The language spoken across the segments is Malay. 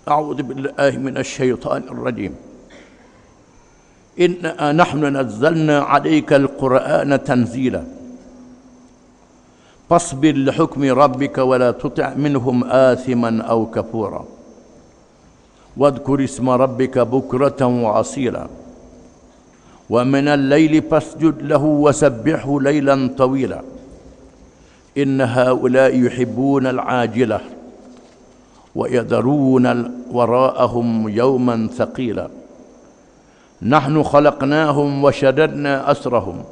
أعوذ بالله من الشيطان الرجيم. إنا نحن نزلنا عليك القرآن تنزيلا فاصبر لحكم ربك ولا تطع منهم آثما أو كفورا واذكر اسم ربك بكرة وأصيلا ومن الليل فاسجد له وسبحه ليلا طويلا إن هؤلاء يحبون العاجلة ويذرون وراءهم يوما ثقيلا نحن خلقناهم وشددنا أسرهم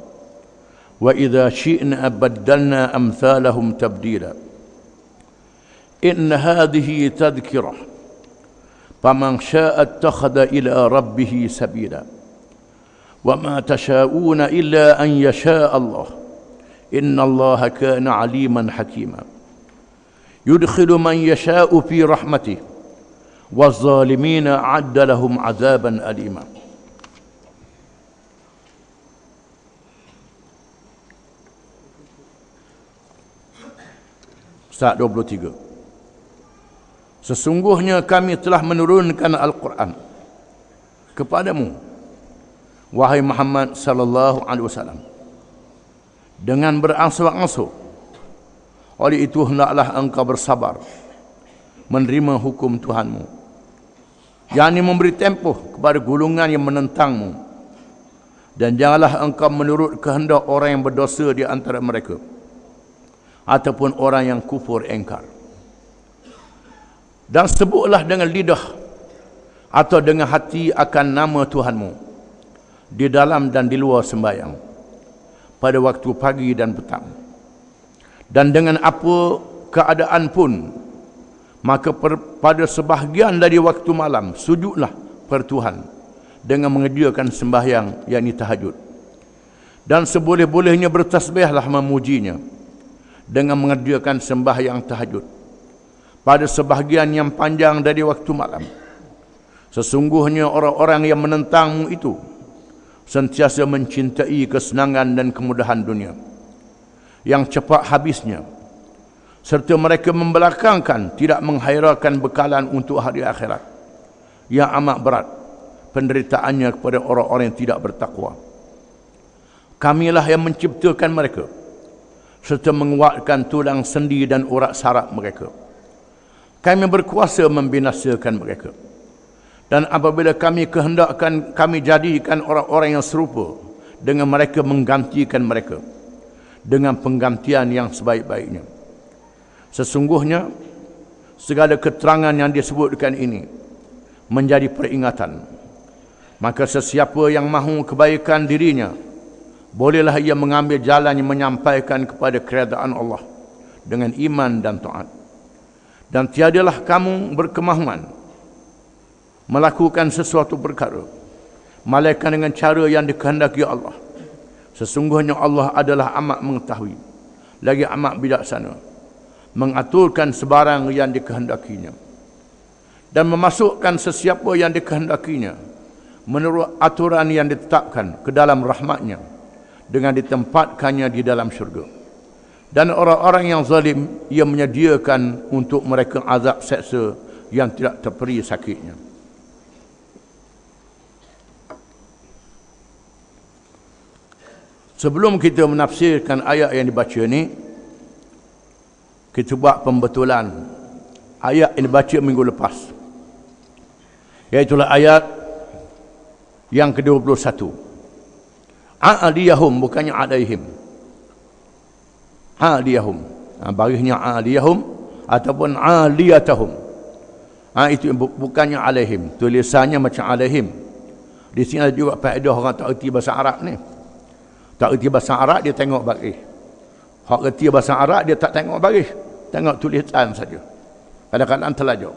وإذا شئنا بدلنا أمثالهم تبديلا إن هذه تذكرة فمن شاء اتخذ إلى ربه سبيلا وما تشاءون إلا أن يشاء الله إن الله كان عليما حكيما يدخل من يشاء في رحمته والظالمين أعد لهم عذابا أليما. Surat 23. Sesungguhnya kami telah menurunkan Al-Quran kepadamu, wahai Muhammad sallallahu alaihi wasallam, dengan berangsur-angsur. Oleh itu hendaklah engkau bersabar menerima hukum Tuhanmu, yakni memberi tempoh kepada golongan yang menentangmu, dan janganlah engkau menurut kehendak orang yang berdosa di antara mereka ataupun orang yang kufur engkar. Dan sebutlah dengan lidah atau dengan hati akan nama Tuhanmu di dalam dan di luar sembahyang pada waktu pagi dan petang. Dan dengan apa keadaan pun, maka pada sebahagian dari waktu malam sujudlah per Tuhan dengan mengerjakan sembahyang, yakni tahajud. Dan seboleh-bolehnya bertasbihlah memujinya dengan mengerjakan sembahyang tahajud pada sebahagian yang panjang dari waktu malam. Sesungguhnya orang-orang yang menentangmu itu sentiasa mencintai kesenangan dan kemudahan dunia yang cepat habisnya, serta mereka membelakangkan tidak menghiraukan bekalan untuk hari akhirat yang amat berat penderitaannya kepada orang-orang yang tidak bertakwa. Kamilah yang menciptakan mereka serta menguatkan tulang sendi dan urat saraf mereka. Kami berkuasa membinasakan mereka. Dan apabila kami kehendakkan, kami jadikan orang-orang yang serupa dengan mereka, menggantikan mereka dengan penggantian yang sebaik-baiknya. Sesungguhnya segala keterangan yang disebutkan ini menjadi peringatan. Maka sesiapa yang mahu kebaikan dirinya, bolehlah ia mengambil jalan yang menyampaikan kepada keredaan Allah dengan iman dan taat. Dan tiadalah kamu berkemahuan melakukan sesuatu perkara melainkan dengan cara yang dikehendaki Allah. Sesungguhnya Allah adalah amat mengetahui lagi amat bijaksana, mengaturkan sebarang yang dikehendakinya dan memasukkan sesiapa yang dikehendakinya menurut aturan yang ditetapkan ke dalam rahmatnya dengan ditempatkannya di dalam syurga. Dan orang-orang yang zalim, ia menyediakan untuk mereka azab seksa yang tidak terperi sakitnya. Sebelum kita menafsirkan ayat yang dibaca ini, kita buat pembetulan ayat yang dibaca minggu lepas, iaitulah ayat yang ke-21. A'aliyahum, bukannya alaihim. A'aliyahum, barisnya a'aliyahum ataupun a'aliyatahum. Itu bukannya alaihim, tulisannya macam alaihim. Di sini ada juga faedah orang tak erti bahasa Arab ni. Tak erti bahasa Arab, dia tengok baris. Hak erti bahasa Arab, dia tak tengok baris, tengok tulisan saja. Kadang-kadang terlajak.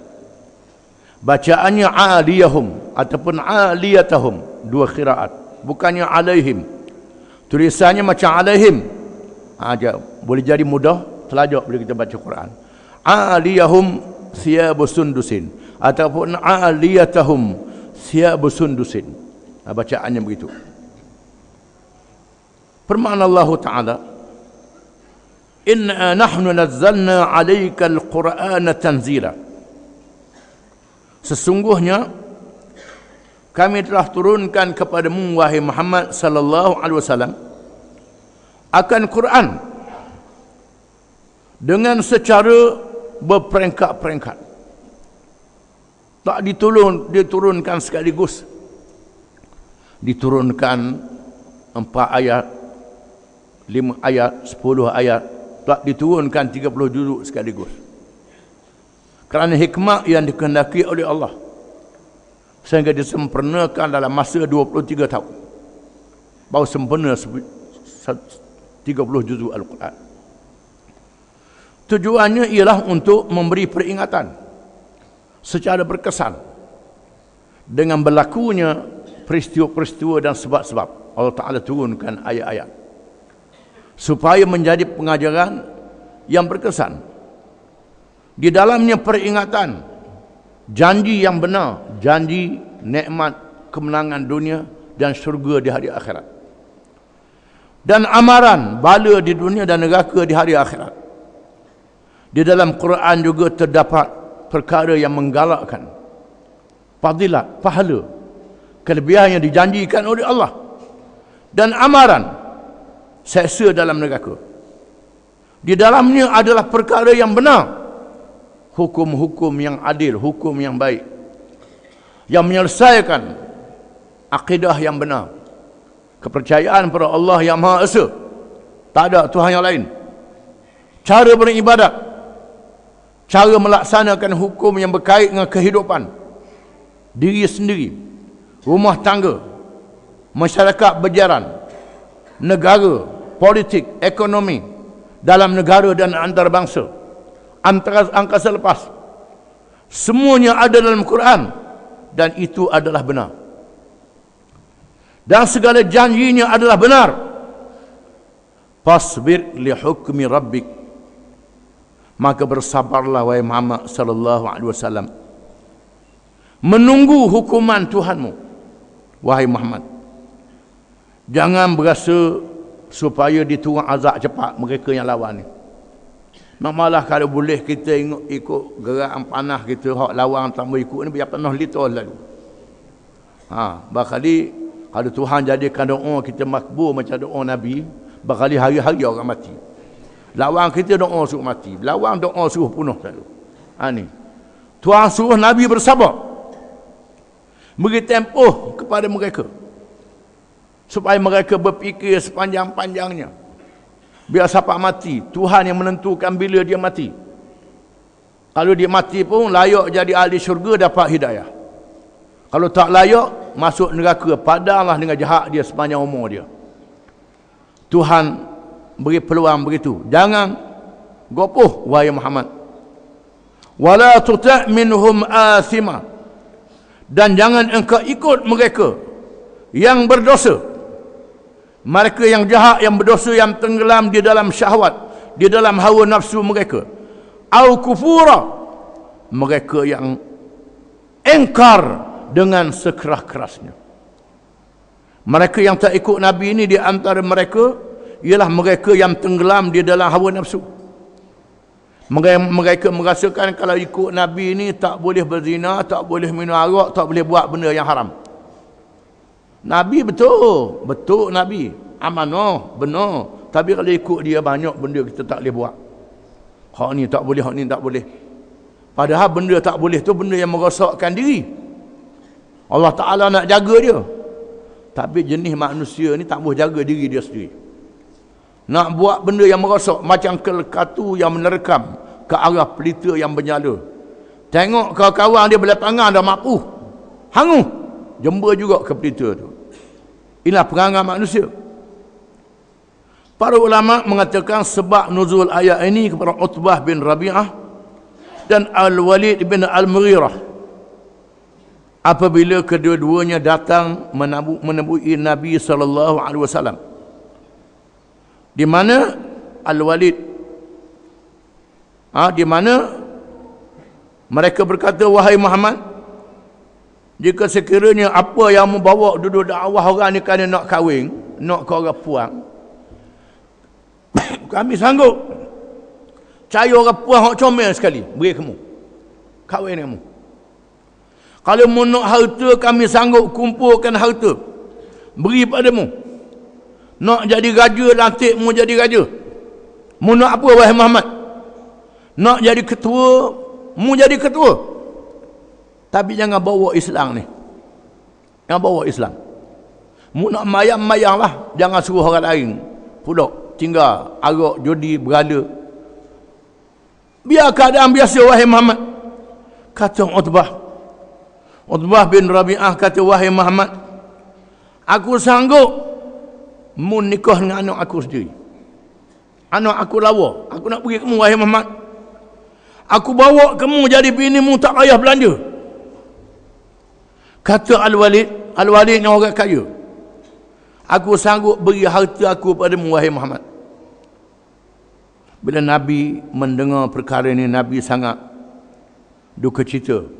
Bacaannya aliyahum ataupun aliyatahum, dua qiraat, bukannya alaihim. Tulisannya macam alaihim. Boleh jadi mudah terlajak bila kita baca Quran. Aliyahum thiyabu sundusin ataupun aliyatahum thiyabu sundusin. Bacaannya begitu. Firman Allah Ta'ala, Inna nahnu nazzalna alaika al-Qur'ana tanzila. Sesungguhnya kami telah turunkan kepadamu wahai Muhammad sallallahu alaihi wasallam akan Quran dengan secara berperingkat-peringkat. Tak diturunkan sekaligus. Diturunkan 4 ayat, 5 ayat, 10 ayat. Tak diturunkan 30 juzuk sekaligus. Kerana hikmah yang dikehendaki oleh Allah, sehingga disempurnakan dalam masa 23 tahun. Baru sempurna 30 juzuk Al-Quran. Tujuannya ialah untuk memberi peringatan secara berkesan dengan berlakunya peristiwa-peristiwa dan sebab-sebab. Allah Ta'ala turunkan ayat-ayat supaya menjadi pengajaran yang berkesan. Di dalamnya peringatan, janji yang benar, janji nikmat kemenangan dunia dan syurga di hari akhirat, dan amaran bala di dunia dan neraka di hari akhirat. Di dalam Quran juga terdapat perkara yang menggalakkan fadilat, pahala, kelebihan yang dijanjikan oleh Allah, dan amaran seksa dalam neraka. Di dalamnya adalah perkara yang benar, hukum-hukum yang adil, hukum yang baik, yang menyelesaikan akidah yang benar, kepercayaan pada Allah yang Maha Esa, tak ada Tuhan yang lain, cara beribadat, cara melaksanakan hukum yang berkait dengan kehidupan diri sendiri, rumah tangga, masyarakat berjalan, negara, politik, ekonomi, dalam negara dan antarabangsa, antara angkasa lepas. Semuanya ada dalam Quran, dan itu adalah benar. Dan segala janjinya adalah benar. Fasbir li hukmi rabbik, maka bersabarlah wahai Muhammad sallallahu alaihi wasallam, menunggu hukuman Tuhanmu wahai Muhammad. Jangan berasa supaya diturun azab cepat mereka yang lawan ni. Malah kalau boleh kita ikut gerakan panah kita, hak lawan tambah ikut ni biar penuh litar lalu. Bakali kalau Tuhan jadikan doa kita makbul macam doa Nabi, bakali hari-hari orang mati. Lawan kita doa suruh mati, lawan doa suruh punuh selalu. Ni Tuhan suruh Nabi bersabar, beri tempoh kepada mereka supaya mereka berfikir sepanjang-panjangnya. Biar siapa mati, Tuhan yang menentukan bila dia mati. Kalau dia mati pun layak jadi ahli syurga, dapat hidayah. Kalau tak layak, masuk neraka, padanglah dengan jahat dia sepanjang umur dia. Tuhan beri peluang begitu. Jangan gopoh wahai Muhammad. Wala tuta' minhum athima, dan jangan engkau ikut mereka yang berdosa, mereka yang jahat, yang berdosa, yang tenggelam di dalam syahwat, di dalam hawa nafsu mereka. Au kufura, mereka yang engkar dengan sekeras-kerasnya. Mereka yang tak ikut Nabi ini, di antara mereka ialah mereka yang tenggelam di dalam hawa nafsu. Mereka merasakan kalau ikut Nabi ini tak boleh berzina, tak boleh minum arak, tak boleh buat benda yang haram. Nabi betul Nabi amanah, benar. Tapi kalau ikut dia, banyak benda kita tak boleh buat. Hak ni tak boleh, hak ni tak boleh. Padahal benda tak boleh tu benda yang merosakkan diri. Allah Ta'ala nak jaga dia, tapi jenis manusia ni tak boleh jaga diri dia sendiri. Nak buat benda yang merosak, macam kelekatu yang menerkam ke arah pelita yang bernyala. Tengok kawan-kawan dia berlapangan dah mampu, hangus, jember juga ke pelita tu. Inilah perangai manusia. Para ulama mengatakan sebab nuzul ayat ini kepada Utbah bin Rabi'ah dan Al-Walid bin Al-Mughirah apabila kedua-duanya datang menemui Nabi SAW, di mana Al-Walid di mana mereka berkata, wahai Muhammad, jika sekiranya apa yang membawa duduk dakwah orang ni kerana nak kahwin, nak ke orang puang, kami sanggup cari orang puang yang comel sekali, beri kamu kahwin kamu. Kalau mu nak harta, kami sanggup kumpulkan harta. Beri padamu. Nak jadi raja, lantik mu jadi raja. Mu nak apa wahai Muhammad? Nak jadi ketua, mu jadi ketua. Tapi jangan bawa Islam ni. Jangan bawa Islam. Mu nak mayang-mayang lah. Jangan suruh orang lain pula tinggal arak, judi, berada. Biar keadaan biasa wahai Muhammad. Kata Utbah bin Rabi'ah kata, wahai Muhammad, aku sanggup mu nikah dengan anak aku sendiri. Anak aku lawa. Aku nak pergi kamu wahai Muhammad. Aku bawa kamu jadi bini mu, tak payah belanja. Kata Al-Walid ni orang kaya. Aku sanggup beri harta aku padamu wahai Muhammad. Bila Nabi mendengar perkara ini, Nabi sangat duka cita.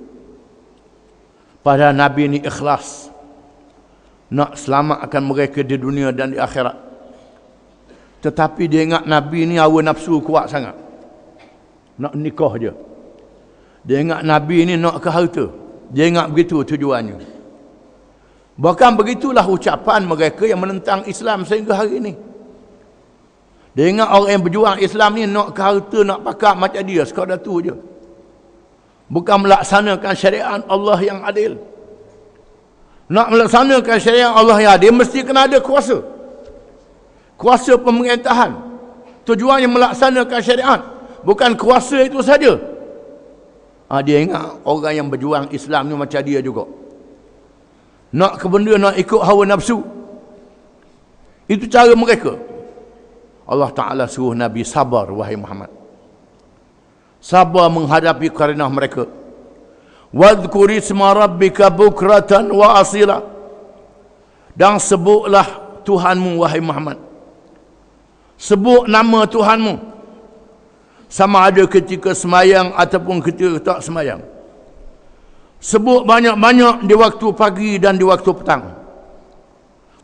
Padahal Nabi ini ikhlas nak selamatkan mereka di dunia dan di akhirat. Tetapi dia ingat Nabi ini hawa nafsu kuat sangat. Nak nikah je. Dia ingat Nabi ini nak ke harta. Dia ingat begitu tujuannya. Bahkan begitulah ucapan mereka yang menentang Islam sehingga hari ini. Dia ingat orang yang berjuang Islam ni nak ke harta, nak pakat macam dia, sekadar tu je. Bukan melaksanakan syariat Allah yang adil. Nak melaksanakan syariat Allah yang adil, mesti kena ada kuasa. Kuasa pemerintahan. Tujuannya melaksanakan syariat. Bukan kuasa itu saja. Dia ingat orang yang berjuang Islam ni macam dia juga. Nak ke benda, nak ikut hawa nafsu. Itu cara mereka. Allah Ta'ala suruh Nabi sabar wahai Muhammad. Sabar menghadapi karenah mereka. Wadhkur isma rabbika bukratan wa asila. Dan sebutlah Tuhanmu wahai Muhammad. Sebut nama Tuhanmu. Sama ada ketika semayang ataupun ketika tak semayang. Sebut banyak-banyak di waktu pagi dan di waktu petang.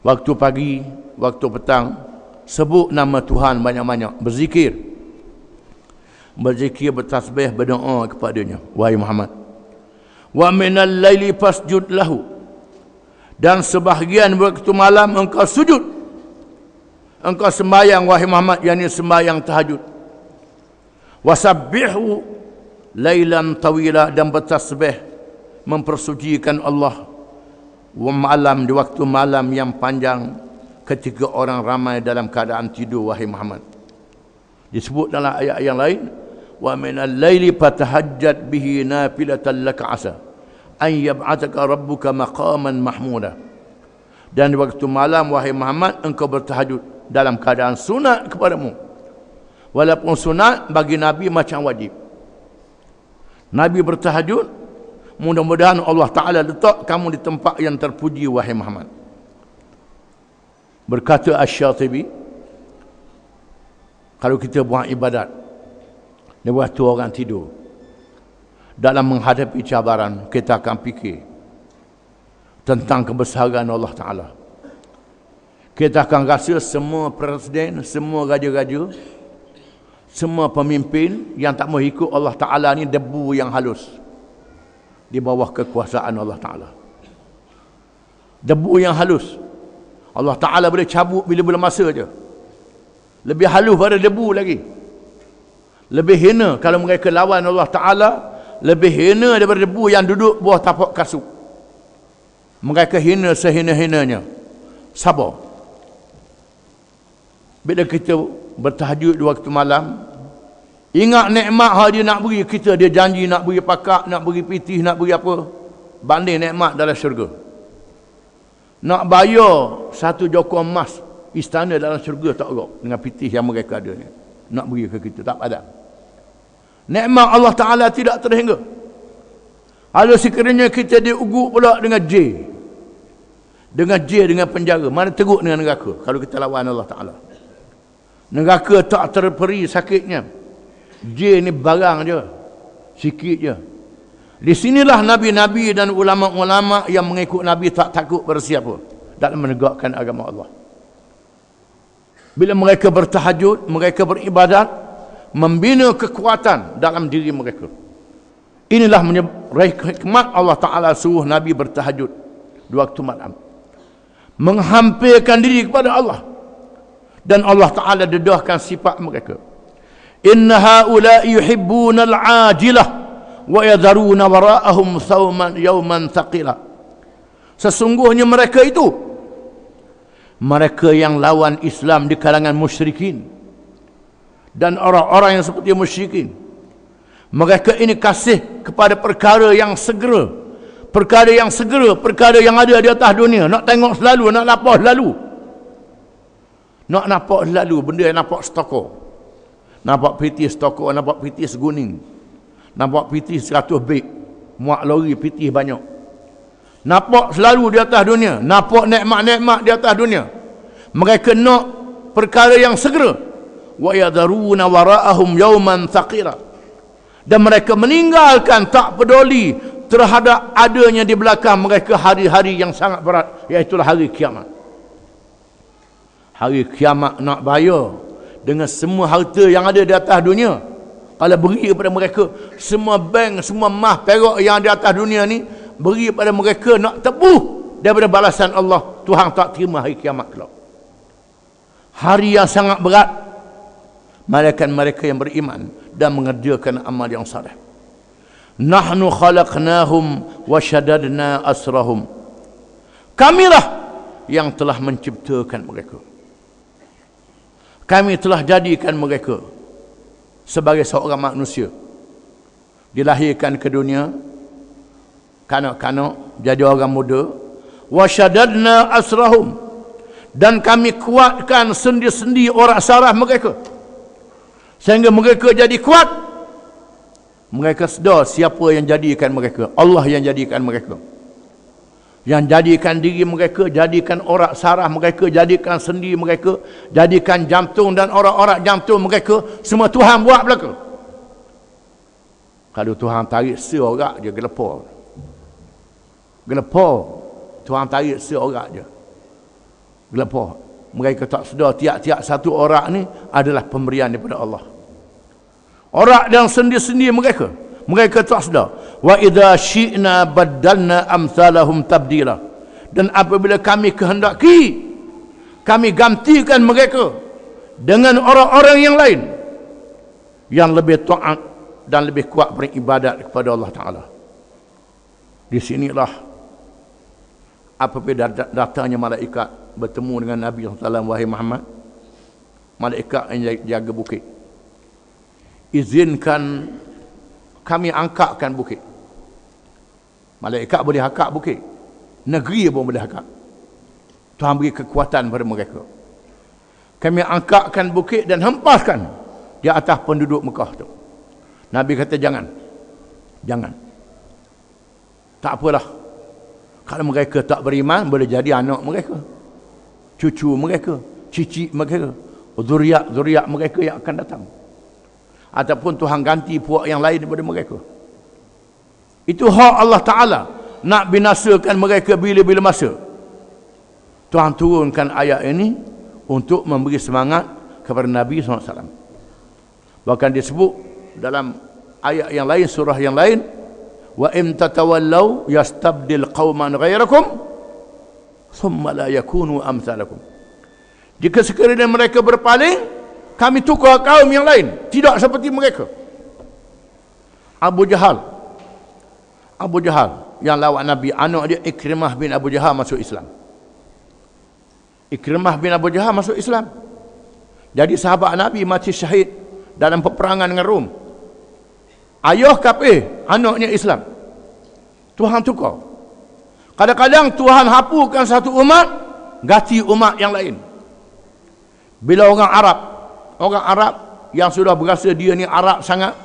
Waktu pagi, waktu petang, sebut nama Tuhan banyak-banyak. Berzikir. Berzikir, bertasbih, berdoa kepadanya wahai Muhammad. Wa minal laili fasjud lahu. Dan sebahagian waktu malam engkau sujud. Engkau sembahyang wahai Muhammad, yakni sembahyang tahajud. Wasabbihu lailan tawila, dan bertasbih mempersucikan Allah malam, di waktu malam yang panjang, ketika orang ramai dalam keadaan tidur wahai Muhammad. Disebut dalam ayat yang lain, wa minal laili fatahajjat bihi nafilatan laka asa an yab'athaka rabbuka maqaman mahmuda. Dan di waktu malam wahai Muhammad, engkau bertahajud dalam keadaan sunat kepadamu. Walaupun sunat bagi Nabi macam wajib. Nabi bertahajud, mudah-mudahan Allah Ta'ala letak kamu di tempat yang terpuji wahai Muhammad. Berkata Asy-Syatibi, kalau kita buat ibadat di waktu orang tidur, dalam menghadapi cabaran, kita akan fikir tentang kebesaran Allah Ta'ala. Kita akan rasa semua presiden, semua raja-raja, semua pemimpin yang tak mau ikut Allah Ta'ala ni debu yang halus di bawah kekuasaan Allah Ta'ala. Debu yang halus. Allah Ta'ala boleh cabut bila-bila masa je. Lebih halus pada debu lagi. Lebih hina kalau mereka lawan Allah Ta'ala. Lebih hina daripada debu yang duduk bawah tapak kasut. Mereka hina sehina-hinanya. Sabar. Bila kita bertahajud di waktu malam, ingat nikmat dia nak beri kita. Dia janji nak beri pakak, nak beri pitih, nak beri apa. Banding nikmat dalam syurga. Nak bayar satu jokong emas istana dalam syurga tak agak dengan pitih yang mereka ada ni. Nak beri ke kita, tak ada. Nikmat Allah Ta'ala tidak terhingga. Kalau sekiranya kita diugut pula dengan J. Dengan penjara. Mana teruk dengan neraka kalau kita lawan Allah Ta'ala. Neraka tak terperi sakitnya. J ni barang je. Sikit je. Di sinilah Nabi-Nabi dan ulama-ulama yang mengikut Nabi tak takut bersiapa dalam menegakkan agama Allah. Bila mereka bertahajud, mereka beribadat, membina kekuatan dalam diri mereka. Inilah hikmat Allah Ta'ala suruh Nabi bertahajud di waktu malam, menghampirkan diri kepada Allah. Dan Allah Ta'ala dedahkan sifat mereka, inna haula'i yuhibbuna al-ajilah wa yadharuna wara'ahum yawman thaqila. Sesungguhnya mereka itu, mereka yang lawan Islam di kalangan musyrikin dan orang-orang yang seperti musyrikin, mereka ini kasih kepada perkara yang segera, perkara yang segera, perkara yang ada di atas dunia. Nak tengok selalu, nak lapar selalu, nak nampak selalu benda yang nampak stokor, nampak piti stokor, nampak piti seguning, nampak piti 100 beg, muat lori piti banyak, nampak selalu di atas dunia, nampak nikmat-nikmat di atas dunia. Mereka nak perkara yang segera. Wa yadharuna wara'ahum yawman thaqila, dan mereka meninggalkan, tak peduli terhadap adanya di belakang mereka hari-hari yang sangat berat, iaitu hari kiamat. Hari kiamat nak bayar dengan semua harta yang ada di atas dunia. Kalau beri kepada mereka semua bank, semua emas perak yang di atas dunia ni, beri kepada mereka, nak tebuh daripada balasan Allah, Tuhan tak terima hari kiamat kelak. Hari yang sangat berat. Malaikat mereka yang beriman dan mengerjakan amal yang saleh. Nahnu khalaqnahum wa shaddadna asrahum. Kamilah yang telah menciptakan mereka. Kami telah jadikan mereka sebagai seorang manusia, dilahirkan ke dunia kanak-kanak, jadi orang muda. Wa shaddadna asrahum, dan kami kuatkan sendi-sendi orang saraf mereka, sehingga mereka jadi kuat. Mereka sedar siapa yang jadikan mereka. Allah yang jadikan mereka, yang jadikan diri mereka, jadikan orak saraf mereka, jadikan sendi mereka, jadikan jantung dan orak-orak jantung mereka, semua Tuhan buat belaka. Kalau Tuhan tarik seorak je, gelepar. Tuhan tarik seorak je, gelepar. Mereka tak sedar tiap-tiap satu orak ni adalah pemberian daripada Allah. Orak dan sendi-sendi mereka, mereka tak sedar. Wa idza syi'na baddalna amsalahum tabdila, dan apabila kami kehendaki, kami gantikan mereka dengan orang-orang yang lain yang lebih taat dan lebih kuat beribadat kepada Allah Ta'ala. Di sinilah apabila datangnya malaikat bertemu dengan Nabi SAW, wahai Muhammad, malaikat yang jaga bukit, izinkan kami angkatkan bukit. Malaikat boleh angkat bukit, negeri pun boleh angkat. Tuhan beri kekuatan pada mereka. Kami angkatkan bukit dan hempaskan di atas penduduk Mekah tu. Nabi kata jangan. Tak apalah, kalau mereka tak beriman, boleh jadi anak mereka, cucu mereka, cicit mereka, zuriat mereka yang akan datang. Ataupun Tuhan ganti puak yang lain daripada mereka. Itu hak Allah Ta'ala, nak binasakan mereka bila-bila masa. Tuhan turunkan ayat ini untuk memberi semangat kepada Nabi SAW. Bahkan disebut dalam ayat yang lain, surah yang lain, wa in tatawallaw yastabdil qauman ghairakum thumma la yakunu amsalakum. Jika sekiranya mereka berpaling, kami tukar kaum yang lain, tidak seperti mereka. Abu Jahal yang lawan Nabi, anak dia Ikrimah bin Abu Jahal masuk Islam. Ikrimah bin Abu Jahal masuk Islam, jadi sahabat Nabi, mati syahid dalam peperangan dengan Rom. Ayah kafir, anaknya Islam. Tuhan tukar. Kadang-kadang Tuhan hapuskan satu umat, ganti umat yang lain. Bila orang Arab yang sudah berasa dia ni Arab sangat,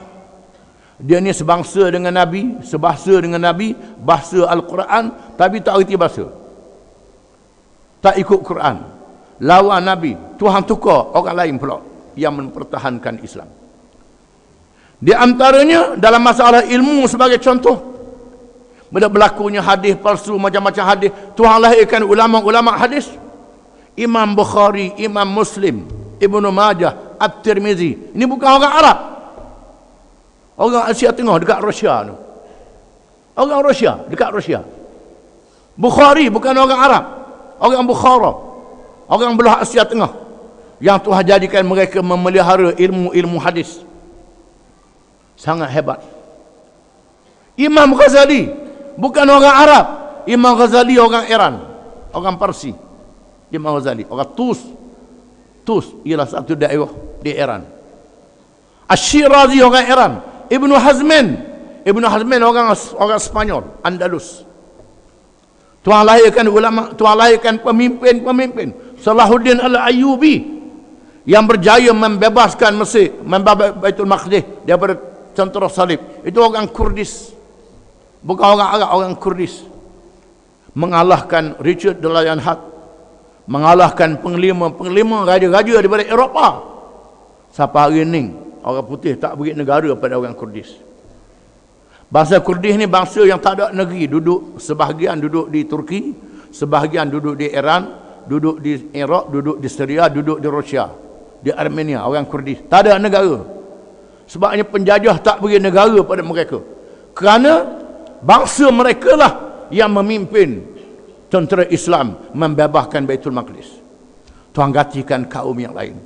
dia ni sebangsa dengan Nabi, sebahasa dengan Nabi, bahasa Al-Quran, tapi tak erti bahasa, tak ikut Quran, lawan Nabi, Tuhan tukar orang lain pula yang mempertahankan Islam. Di antaranya dalam masalah ilmu sebagai contoh, bila berlakunya hadis palsu, macam-macam hadis, Tuhan lahirkan ulama-ulama hadis. Imam Bukhari, Imam Muslim, Ibnu Majah, At-Tirmizi, ini bukan orang Arab, orang Asia Tengah dekat Rusia tu. Orang Rusia, dekat Rusia. Bukhari bukan orang Arab, orang Bukhara, orang belah Asia Tengah, yang Tuhan jadikan mereka memelihara ilmu hadis. Sangat hebat. Imam Ghazali bukan orang Arab, Imam Ghazali orang Iran, orang Parsi. Imam Ghazali orang Tus ialah satu daerah di Iran. Asy-Syirazi orang Iran. Ibnu Hazmin orang Spanyol, Andalus. Tuhan lahirkan ulama, Tuhan lahirkan pemimpin. Salahuddin Al-Ayyubi yang berjaya membebaskan Mesir, membebaskan Baitul Maqdis daripada tentera salib. Itu orang Kurdis. Bukan orang Arab, orang Kurdis. Mengalahkan Richard the Lionheart, mengalahkan penglima raja-raja daripada Eropah. Sampai hari ini orang putih tak beri negara pada orang Kurdis. Bangsa Kurdis ni bangsa yang tak ada negeri, sebahagian duduk di Turki, sebahagian duduk di Iran, duduk di Iraq, duduk di Syria, duduk di Rusia, di Armenia, orang Kurdis. Tak ada negara. Sebabnya penjajah tak beri negara pada mereka. Kerana bangsa mereka lah yang memimpin tentera Islam membebaskan Baitul Maqdis. Tuhan gantikan kaum yang lain.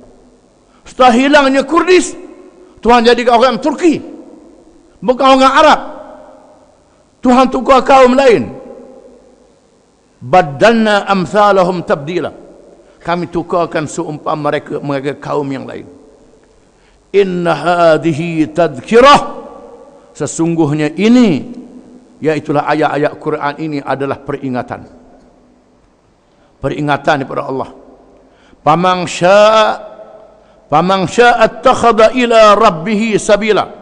Setelah hilangnya Kurdis, Tuhan jadikan orang Turki, bukan orang Arab. Tuhan tukar kaum lain. Badalna amsalahum tabdila. Kami tukarkan seumpama mereka kaum yang lain. Inna hadhihi tadhkirah. Sesungguhnya ini, iaitulah ayat-ayat Quran ini adalah peringatan. Peringatan daripada Allah. Faman syaa attakhadha ila rabbih sabila.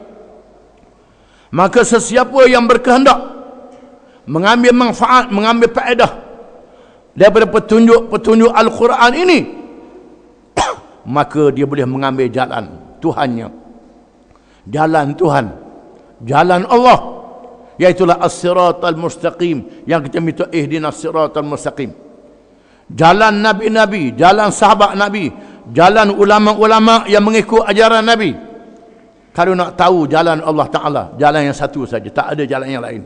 Maka sesiapa yang berkehendak mengambil manfaat, mengambil faedah daripada petunjuk Al-Quran ini, maka dia boleh mengambil jalan Tuhannya, jalan Tuhan, jalan Allah, iaitulah as-siratal mustaqim, yang kita minta ihdinas siratal mustaqim. Jalan Nabi-Nabi, jalan sahabat Nabi, jalan ulama-ulama yang mengikut ajaran Nabi. Kalau nak tahu jalan Allah Ta'ala, jalan yang satu saja, tak ada jalan yang lain.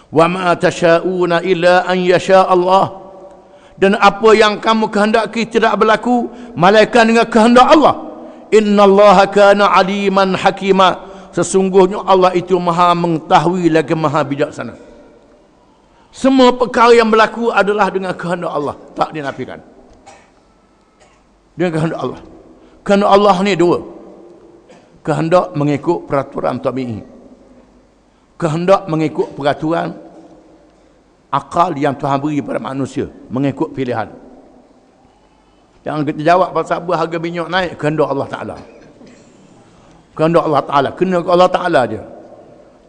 Wa ma tasyauna illa an yasha Allah. Dan apa yang kamu kehendaki tidak berlaku melainkan dengan kehendak Allah. Innallaha kana aliman hakima. Sesungguhnya Allah itu maha mengetahui lagi maha bijaksana. Semua perkara yang berlaku adalah dengan kehendak Allah, tak dinafikan. Dengan kehendak Allah. Kehendak Allah ni dua. Kehendak mengikut peraturan tabi'i. Kehendak mengikut peraturan akal yang Tuhan beri pada manusia, mengikut pilihan. Yang kita jawab pasal apa harga minyak naik, kehendak Allah Ta'ala. Kehendak Allah Ta'ala, kena ke Allah Ta'ala je.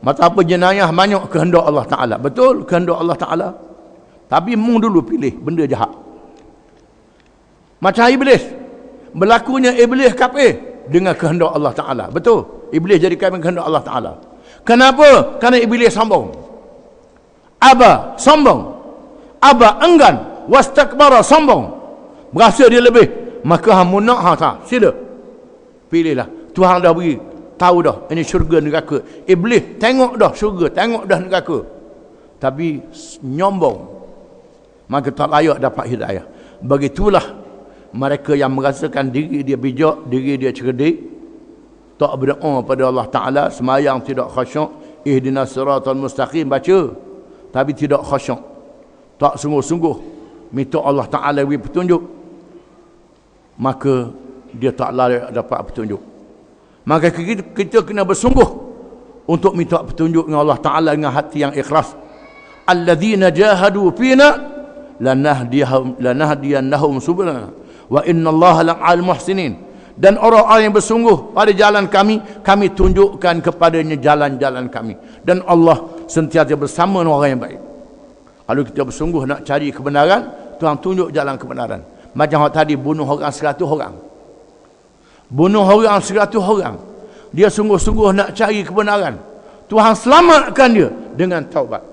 Masa apa jenayah banyak, kehendak Allah Ta'ala. Betul, kehendak Allah Ta'ala. Tapi mu dulu pilih benda jahat. Macam iblis. Berlakunya iblis kafir dengan kehendak Allah Ta'ala. Betul, iblis jadi kafir kehendak Allah Ta'ala. Kenapa? Kerana iblis sombong. Aba, sombong. Aba, enggan. Wastakbara, sombong. Berasa dia lebih. Maka hamu nak, sila. Pilihlah. Tuhan dah beri tahu dah ini syurga neraka. Iblis tengok dah syurga, tengok dah neraka, tapi nyombong, maka tak layak dapat hidayah. Begitulah mereka yang merasakan diri dia bijak, diri dia cerdik, tak berdoa pada Allah Ta'ala, semayang tidak khasyuk, ihdinas siratal mustaqim baca, tapi tidak khasyuk, tak sungguh-sungguh minta Allah Ta'ala beri petunjuk, maka dia tak layak dapat petunjuk. Maka kita kena bersungguh untuk minta petunjuk dengan Allah Ta'ala dengan hati yang ikhlas. Alladzina jahadu fina lanahdiyannahum subulana wa innallaha la'al muhsinin. Dan orang-orang yang bersungguh pada jalan kami, kami tunjukkan kepadanya jalan-jalan kami. Dan Allah sentiasa bersama dengan orang yang baik. Kalau kita bersungguh nak cari kebenaran, Tuhan tunjuk jalan kebenaran. Macam tadi bunuh orang 100 orang. Bunuh orang 100 orang. Dia sungguh-sungguh nak cari kebenaran. Tuhan selamatkan dia dengan taubat.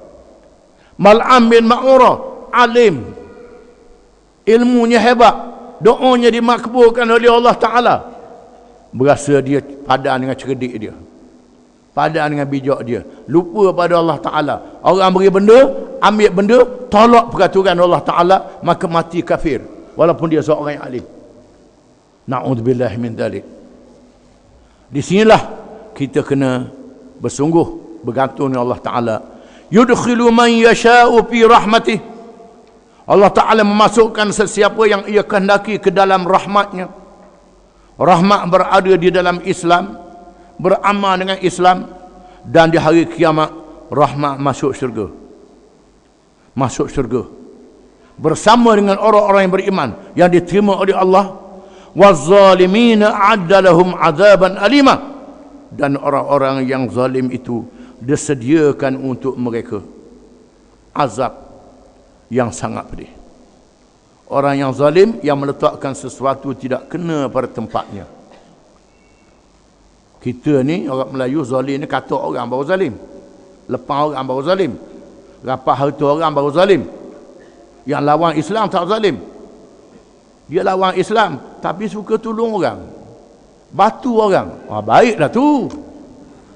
Mal'am bin Ma'urah, alim, ilmunya hebat, doanya dimakbulkan oleh Allah Ta'ala. Berasa dia padan dengan cerdik dia. Padan dengan bijak dia. Lupa pada Allah Ta'ala. Orang beri benda, ambil benda, tolak peraturan Allah Ta'ala, maka mati kafir. Walaupun dia seorang yang alim. Na'udzubillah min dzalik. Di sinilah kita kena bersungguh bergantung dengan Allah Ta'ala. Yudkhilu man yasha'u fi rahmatih. Allah Ta'ala memasukkan sesiapa yang ia kehendaki ke dalam rahmatnya. Rahmat berada di dalam Islam, beramal dengan Islam, dan di hari kiamat rahmat masuk syurga. Masuk syurga bersama dengan orang-orang yang beriman yang diterima oleh Allah. Waz-zalimina a'adda lahum 'adzaban alima. Dan orang-orang yang zalim itu disediakan untuk mereka azab yang sangat pedih. Orang yang zalim yang meletakkan sesuatu tidak kena pada tempatnya. Kita ni orang Melayu zalim ni kata orang baru zalim. Lepas orang baru zalim. Rapat harta orang baru zalim. Yang lawan Islam tak zalim. Dia lawan Islam tapi suka tolong orang. Batu orang. Baiklah tu.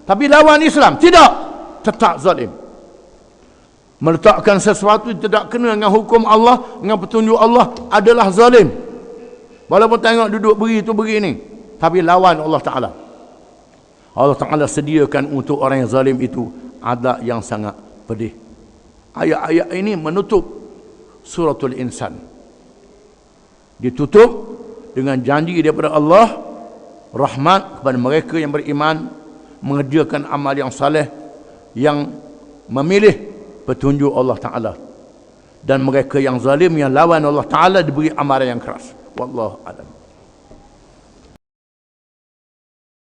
Tapi lawan Islam tidak. Tetap zalim. Meletakkan sesuatu tidak kena dengan hukum Allah, dengan petunjuk Allah adalah zalim. Walaupun tengok duduk beri tu beri ni, tapi lawan Allah Ta'ala. Allah Ta'ala sediakan untuk orang yang zalim itu azab yang sangat pedih. Ayat-ayat ini menutup suratul insan. Ditutup dengan janji daripada Allah, rahmat kepada mereka yang beriman, mengerjakan amal yang saleh, yang memilih petunjuk Allah Ta'ala. Dan mereka yang zalim, yang lawan Allah Ta'ala, diberi amaran yang keras. Wallahu a'lam.